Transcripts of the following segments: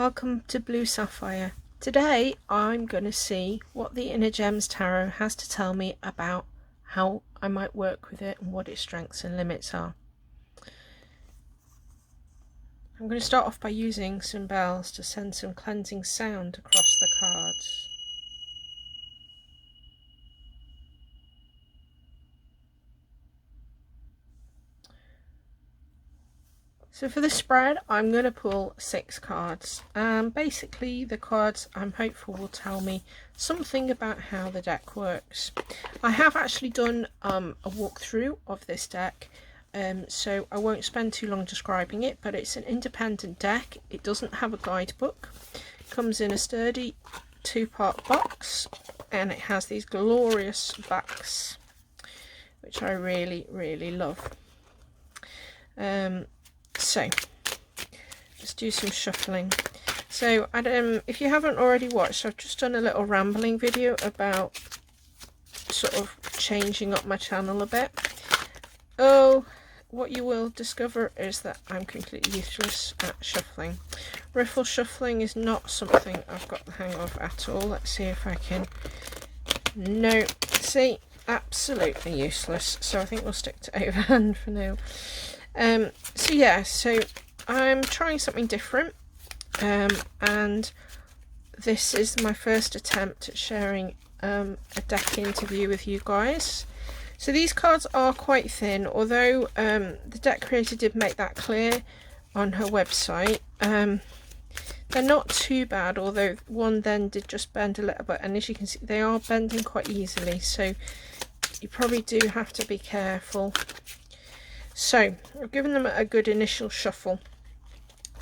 Welcome to Blue Sapphire. Today I'm going to see what the Inner Gems Tarot has to tell me about how I might work with it and what its strengths and limits are. I'm going to start off by using some bells to send some cleansing sound across the cards. So for the spread, I'm going to pull 6 cards. Basically, the cards I'm hopeful will tell me something about how the deck works. I have actually done a walkthrough of this deck, so I won't spend too long describing it, but it's an independent deck. It doesn't have a guidebook. It comes in a sturdy 2-part box, and it has these glorious backs, which I really love. So let's do some shuffling. So if you haven't already watched, I've just done a little rambling video about sort of changing up my channel a bit. Oh, what you will discover is that I'm completely useless at shuffling. Riffle shuffling is not something I've got the hang of at all. Let's see if I can. No, see, absolutely useless. So I think we'll stick to overhand for now. So yeah, so I'm trying something different, and this is my first attempt at sharing a deck interview with you guys. So these cards are quite thin, although the deck creator did make that clear on her website. They're not too bad, although one then did just bend a little bit, and as you can see they are bending quite easily, so you probably do have to be careful. So I've given them a good initial shuffle.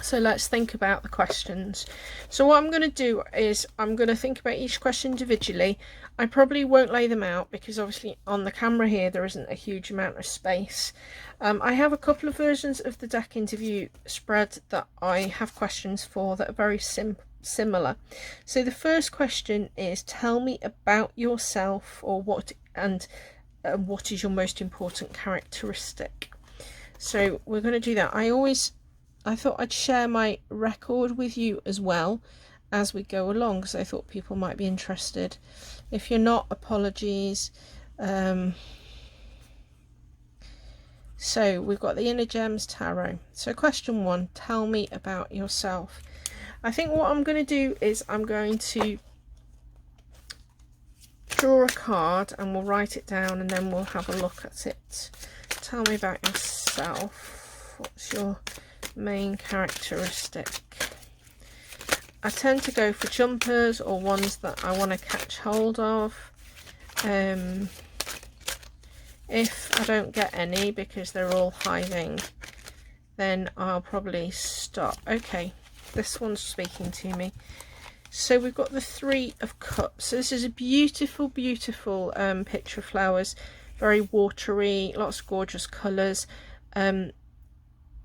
So let's think about the questions. So what I'm going to do is I'm going to think about each question individually. I probably won't lay them out because obviously on the camera here there isn't a huge amount of space. I have a couple of versions of the deck interview spread that I have questions for that are very similar. So the first question is, tell me about yourself, or what is your most important characteristic. So we're going to do that. I thought I'd share my record with you as well as we go along, because I thought people might be interested. If you're not, apologies. So we've got the Inner Gems Tarot. So question 1, tell me about yourself. I think what I'm going to do is I'm going to draw a card and we'll write it down and then we'll have a look at it. Tell me about yourself. What's your main characteristic? I tend to go for jumpers or ones that I want to catch hold of. If I don't get any because they're all hiding, then I'll probably stop. Okay, this one's speaking to me. So we've got the 3 of Cups. So this is a beautiful picture of flowers, very watery, lots of gorgeous colours,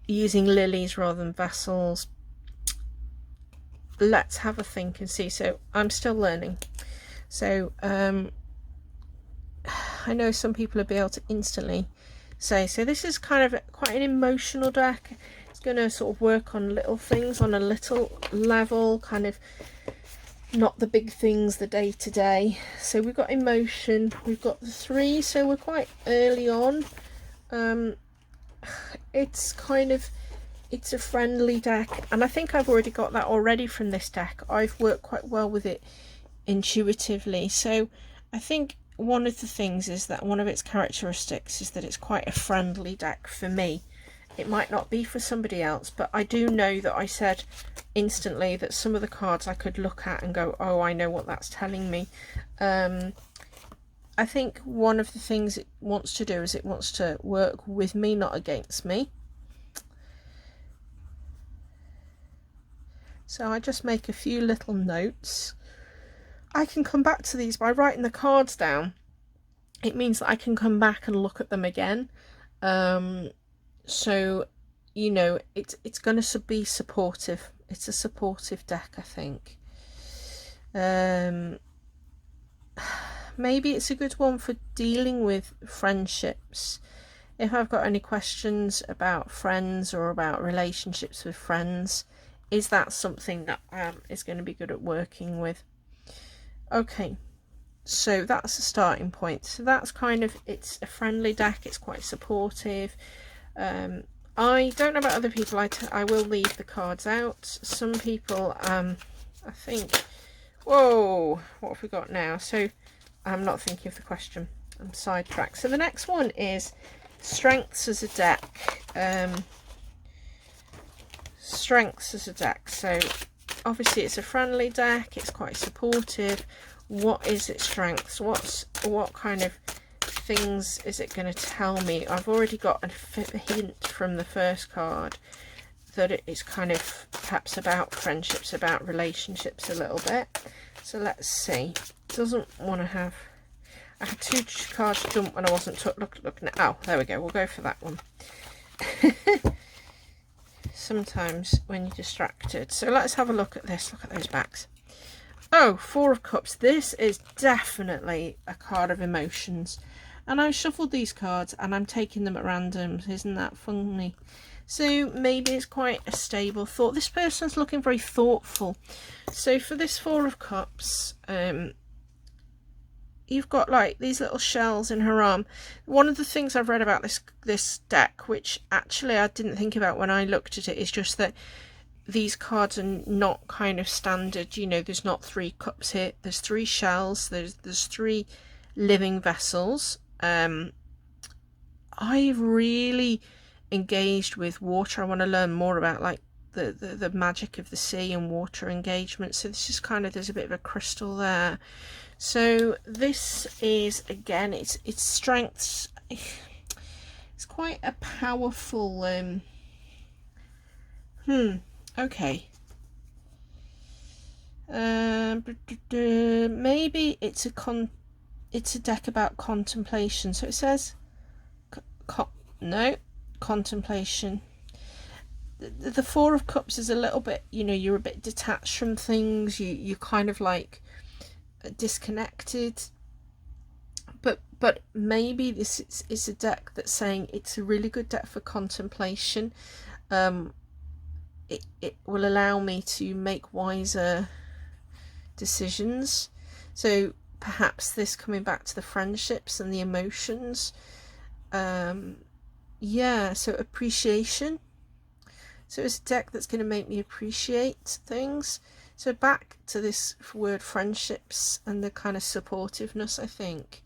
using lilies rather than vessels. Let's have a think and see. So I'm still learning, so I know some people will be able to instantly say, so this is kind of quite an emotional deck. It's going to sort of work on little things on a little level, kind of not the big things, the day-to-day. So we've got emotion, we've got the 3, so we're quite early on. It's a friendly deck, and I think I've already got that already from this deck. I've worked quite well with it intuitively. So I think one of the things is that one of its characteristics is that it's quite a friendly deck for me. It might not be for somebody else, but I do know that I said instantly that some of the cards I could look at and go, oh, I know what that's telling me. I think one of the things it wants to do is it wants to work with me, not against me. So I just make a few little notes. I can come back to these by writing the cards down. It means that I can come back and look at them again. So, you know, it's going to be supportive. It's a supportive deck, I think. Maybe it's a good one for dealing with friendships. If I've got any questions about friends or about relationships with friends, is that something that is going to be good at working with? Okay, so that's a starting point. So that's kind of, it's a friendly deck, it's quite supportive. I don't know about other people. I will leave the cards out. Some people, I think, whoa, what have we got now? So I'm not thinking of the question. I'm sidetracked. So the next one is strengths as a deck. Strengths as a deck. So obviously it's a friendly deck. It's quite supportive. What is its strengths? What kind of things is it going to tell me? I've already got a hint from the first card that it's kind of perhaps about friendships, about relationships a little bit. So let's see. It doesn't want to have, I had two cards jump when I wasn't looking at, oh, there we go, we'll go for that one. Sometimes when you're distracted. So let's have a look at this. Look at those backs. Oh, Four of Cups. This is definitely a card of emotions. And I shuffled these cards and I'm taking them at random. Isn't that funny? So maybe it's quite a stable thought. This person's looking very thoughtful. So for this Four of Cups, you've got like these little shells in her arm. One of the things I've read about this deck, which actually I didn't think about when I looked at it, is just that these cards are not kind of standard. You know, there's not 3 cups here. There's 3 shells. There's 3 living vessels. I've really engaged with water. I want to learn more about like the magic of the sea and water engagement. So this is kind of, there's a bit of a crystal there. So this is, again, it's strengths. It's quite a powerful okay. Maybe it's a deck about contemplation. So it says no contemplation. The Four of Cups is a little bit, you know, you're a bit detached from things. You kind of like disconnected. But maybe this is a deck that's saying it's a really good deck for contemplation. It will allow me to make wiser decisions. So perhaps this coming back to the friendships and the emotions. Yeah, so appreciation. So it's a deck that's going to make me appreciate things. So back to this word friendships and the kind of supportiveness, I think.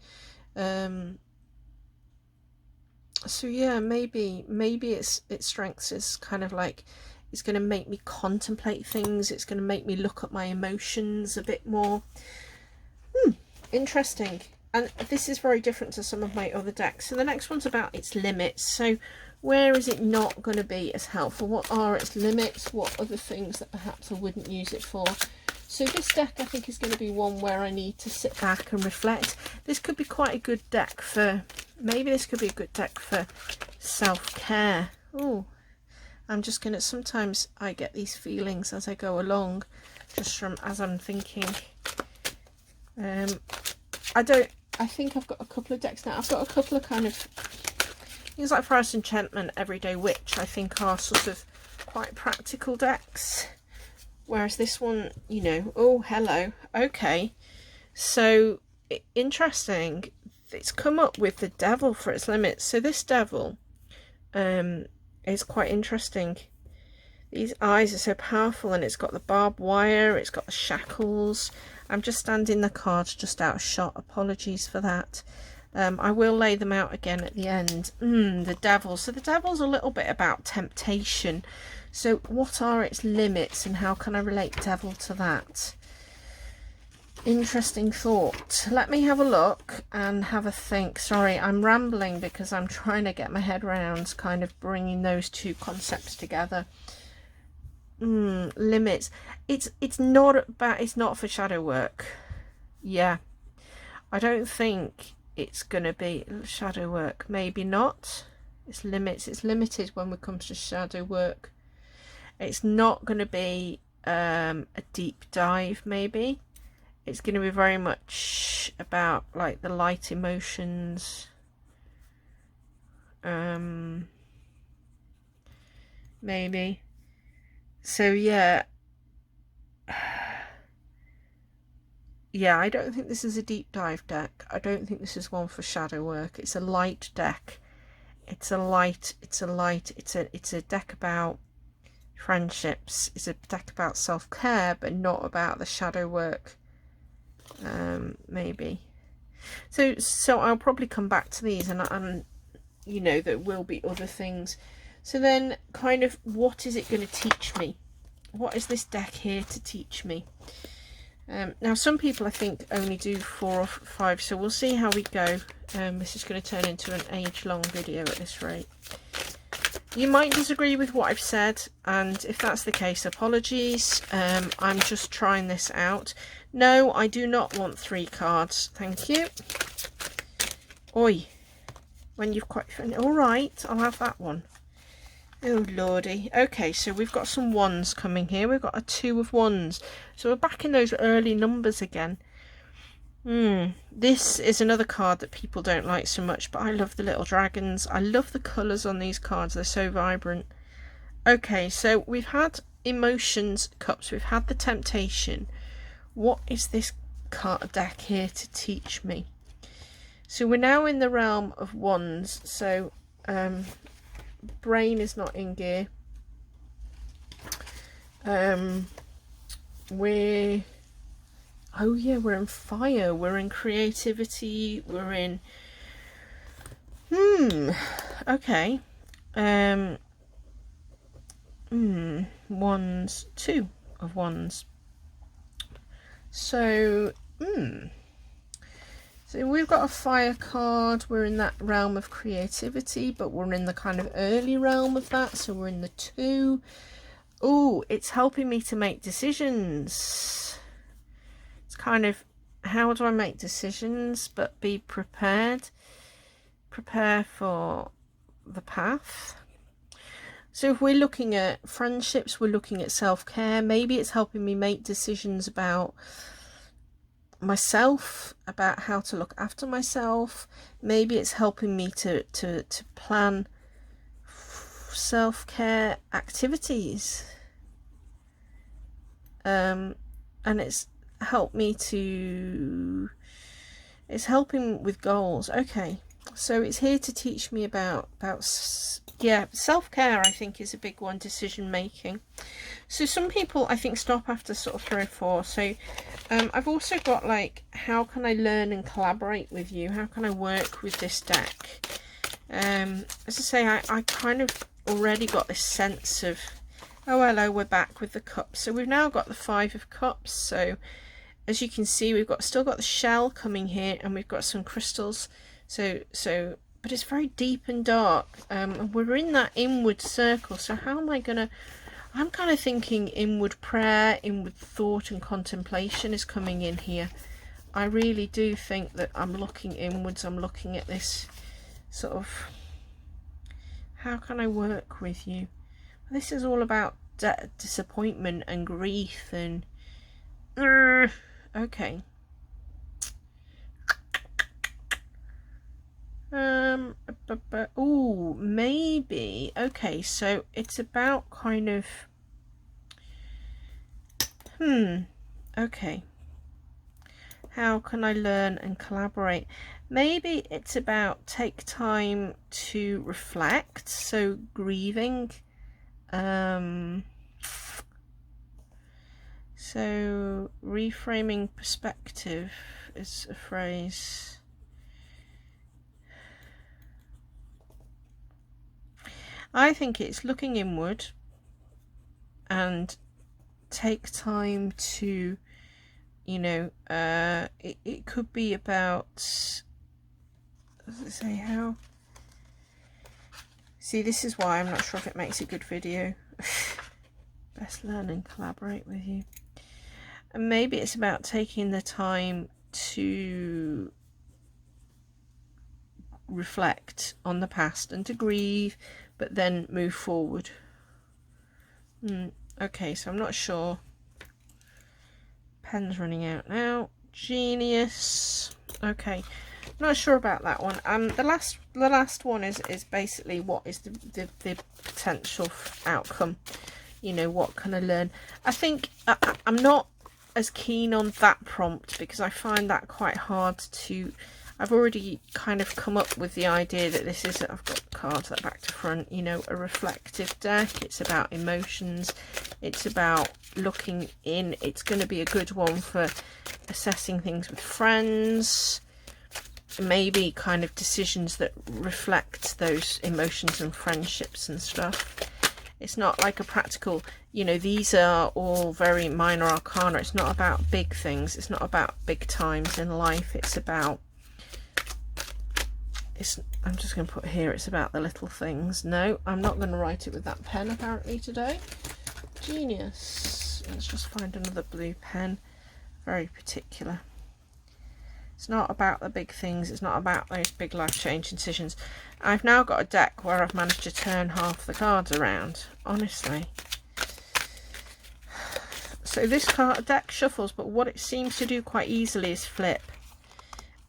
So yeah, maybe its strengths is kind of like, it's going to make me contemplate things. It's going to make me look at my emotions a bit more. Interesting. And this is very different to some of my other decks. So the next one's about its limits. So where is it not going to be as helpful? What are its limits? What are the things that perhaps I wouldn't use it for? So this deck, I think, is going to be one where I need to sit back and reflect. This could be quite a good deck for, maybe this could be a good deck for self-care. Oh, I'm just going to, sometimes I get these feelings as I go along, just from as I'm thinking. I think I've got a couple of decks now. I've got a couple of kind of things like Forest Enchantment, Everyday Witch, I think are sort of quite practical decks. Whereas this one, you know, oh, hello. Okay. So, interesting. It's come up with the devil for its limits. So this devil is quite interesting. These eyes are so powerful, and it's got the barbed wire, it's got the shackles. I'm just standing the cards just out of shot. Apologies for that. I will lay them out again at the end. The devil. So the devil's a little bit about temptation. So what are its limits and how can I relate devil to that? Interesting thought. Let me have a look and have a think. Sorry, I'm rambling because I'm trying to get my head around kind of bringing those two concepts together. Limits. It's not for shadow work. Yeah, I don't think it's gonna be shadow work. Maybe not. It's limits. It's limited when it comes to shadow work. It's not going to be a deep dive. Maybe it's going to be very much about like the light emotions. Maybe. So yeah. Yeah, I don't think this is a deep dive deck. I don't think this is one for shadow work. It's a light deck. It's a deck about friendships. It's a deck about self-care, but not about the shadow work. Maybe. So I'll probably come back to these, and you know, there will be other things. So then, kind of, what is it going to teach me? What is this deck here to teach me? Now, some people, I think, only do 4 or 5, so we'll see how we go. This is going to turn into an age-long video at this rate. You might disagree with what I've said, and if that's the case, apologies. I'm just trying this out. No, I do not want 3 cards. Thank you. Oi. When you've quite... All right, I'll have that one. Oh lordy. Okay, so we've got some 1s coming here. We've got a 2 of 1s, so we're back in those early numbers again. This is another card that people don't like so much, but I love the little dragons. I love the colours on these cards. They're so vibrant. Okay, so we've had emotions cups, we've had the temptation. What is this card deck here to teach me? So we're now in the realm of 1s, so brain is not in gear. We're in fire, we're in creativity, we're in okay. 1s, 2 of 1s. So so we've got a fire card. We're in that realm of creativity, but we're in the kind of early realm of that, so we're in the 2. Oh, it's helping me to make decisions. It's kind of, how do I make decisions but be prepared? Prepare for the path. So if we're looking at friendships, we're looking at self-care. Maybe it's helping me make decisions about myself, about how to look after myself. Maybe it's helping me to plan self-care activities. And it's helped me to, it's helping with goals. Okay, so it's here to teach me about yeah, self-care. I think is a big one. Decision making. So some people, I think, stop after sort of 3 or 4. So I've also got, like, how can I learn and collaborate with you? How can I work with this deck? As I say, I kind of already got this sense of, oh hello, we're back with the cups. So we've now got the 5 of cups. So as you can see, we've still got the shell coming here, and we've got some crystals. So but it's very deep and dark, and we're in that inward circle. So how am I gonna, I'm kind of thinking inward prayer, inward thought and contemplation is coming in here. I really do think that I'm looking inwards. I'm looking at this sort of, how can I work with you? This is all about disappointment and grief and okay. Oh, maybe. Okay, so it's about kind of okay, how can I learn and collaborate? Maybe it's about take time to reflect, so grieving. So reframing perspective is a phrase. I think it's looking inward and take time to, you know, it could be about, does it say how? See, this is why I'm not sure if it makes a good video. Best learn and collaborate with you. And maybe it's about taking the time to reflect on the past and to grieve, but then move forward. Okay, so I'm not sure. Pen's running out now. Genius. Okay, not sure about that one. The last one is basically what is the potential outcome. you know, what can I learn? I think I'm not as keen on that prompt because I find that quite hard to... I've already kind of come up with the idea that this is, I've got cards that back to front, you know, a reflective deck. It's about emotions. It's about looking in. It's going to be a good one for assessing things with friends. Maybe kind of decisions that reflect those emotions and friendships and stuff. It's not like a practical, you know, these are all very minor arcana. It's not about big things. It's not about big times in life. It's about... I'm just going to put here, it's about the little things. No, I'm not going to write it with that pen apparently today. Genius. Let's just find another blue pen. Very particular. It's not about the big things. It's not about those big life-changing decisions. I've now got a deck where I've managed to turn half the cards around. Honestly. So this card deck shuffles, but what it seems to do quite easily is flip,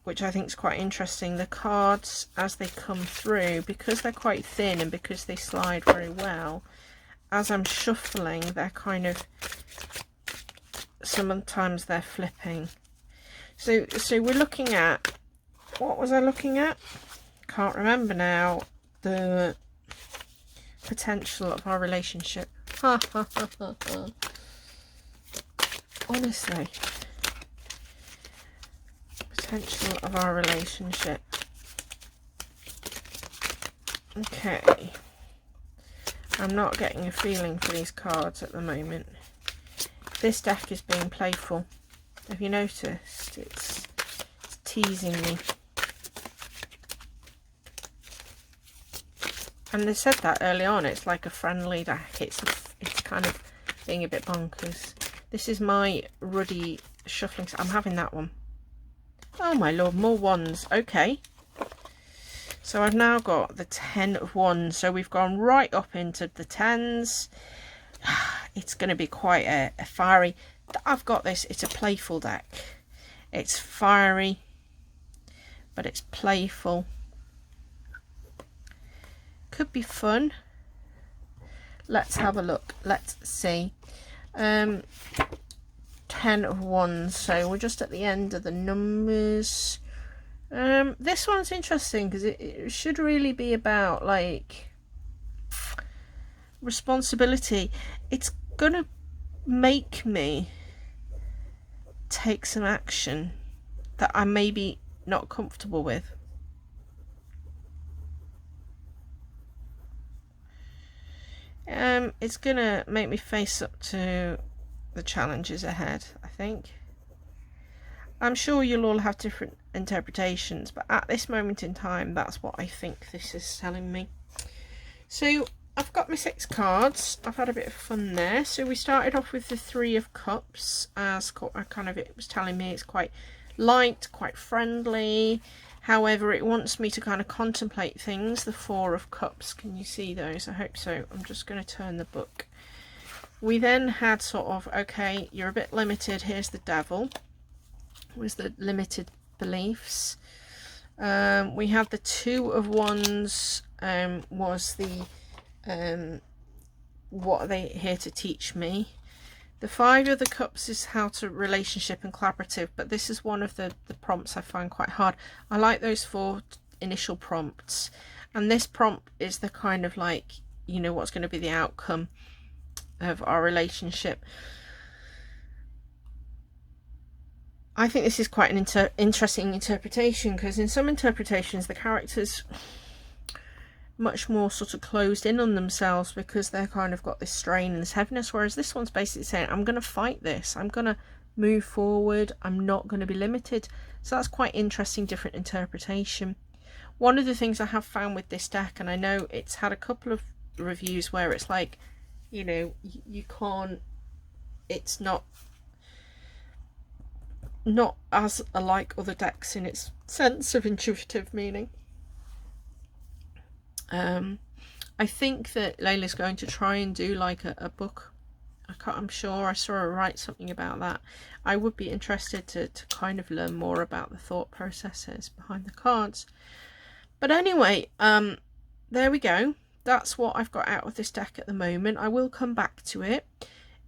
which I think is quite interesting. The cards, as they come through, because they're quite thin and because they slide very well, as I'm shuffling, they're kind of... sometimes they're flipping. So we're looking at... what was I looking at? Can't remember now. The potential of our relationship. Ha ha ha ha ha. Honestly. Potential of our relationship. Okay. I'm not getting a feeling for these cards at the moment. This deck is being playful. Have you noticed? It's teasing me. And they said that early on. It's like a friendly deck. It's kind of being a bit bonkers. This is my ruddy shuffling. I'm having that one. Oh my lord, more wands. Okay. So I've now got the 10 of wands. So we've gone right up into the 10s. It's going to be quite a fiery... I've got this. It's a playful deck. It's fiery, but it's playful. Could be fun. Let's have a look. Let's see. 10 of wands. So we're just at the end of the numbers. This one's interesting because it should really be about like responsibility. It's gonna make me take some action that I may be not comfortable with. It's gonna make me face up to the challenges ahead, I think. I'm sure you'll all have different interpretations, but at this moment in time, that's what I think this is telling me. So I've got my 6 cards. I've had a bit of fun there. So we started off with the 3 of Cups, as kind of it was telling me it's quite light, quite friendly. However, it wants me to kind of contemplate things. The 4 of Cups, can you see those? I hope so. I'm just going to turn the book. We then had sort of, okay, you're a bit limited. Here's the Devil. Was the limited beliefs. We had the 2 of Wands, was the what are they here to teach me. The 5 of the Cups is how to relationship and collaborative, but this is one of the prompts I find quite hard. I like those 4 initial prompts, and this prompt is the kind of like, you know, what's going to be the outcome of our relationship. I think this is quite an interesting interpretation, because in some interpretations the characters much more sort of closed in on themselves because they're kind of got this strain and this heaviness, whereas this one's basically saying, I'm going to fight this, I'm going to move forward, I'm not going to be limited. So that's quite interesting, different interpretation. One of the things I have found with this deck, and I know it's had a couple of reviews where it's like, you know, you can't, it's not as alike other decks in its sense of intuitive meaning. I think that Layla's going to try and do like a book. I'm sure I saw her write something about that. I would be interested to kind of learn more about the thought processes behind the cards. But anyway, there we go. that's what I've got out of this deck at the moment. I will come back to it.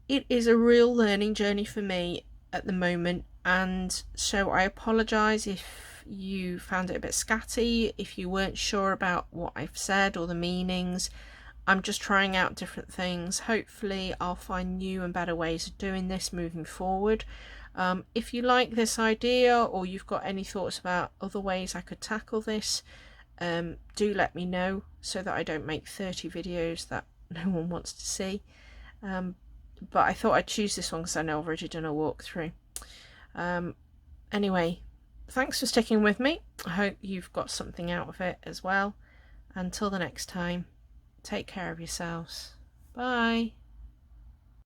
It is a real learning journey for me at the moment, and so I apologise if you found it a bit scatty, if you weren't sure about what I've said or the meanings. I'm just trying out different things. Hopefully I'll find new and better ways of doing this moving forward. If you like this idea, or you've got any thoughts about other ways I could tackle this, do let me know, so that I don't make 30 videos that no one wants to see. But I thought I'd choose this one because I know I've already done a walkthrough. Anyway, thanks for sticking with me. I hope you've got something out of it as well. Until the next time, take care of yourselves. Bye.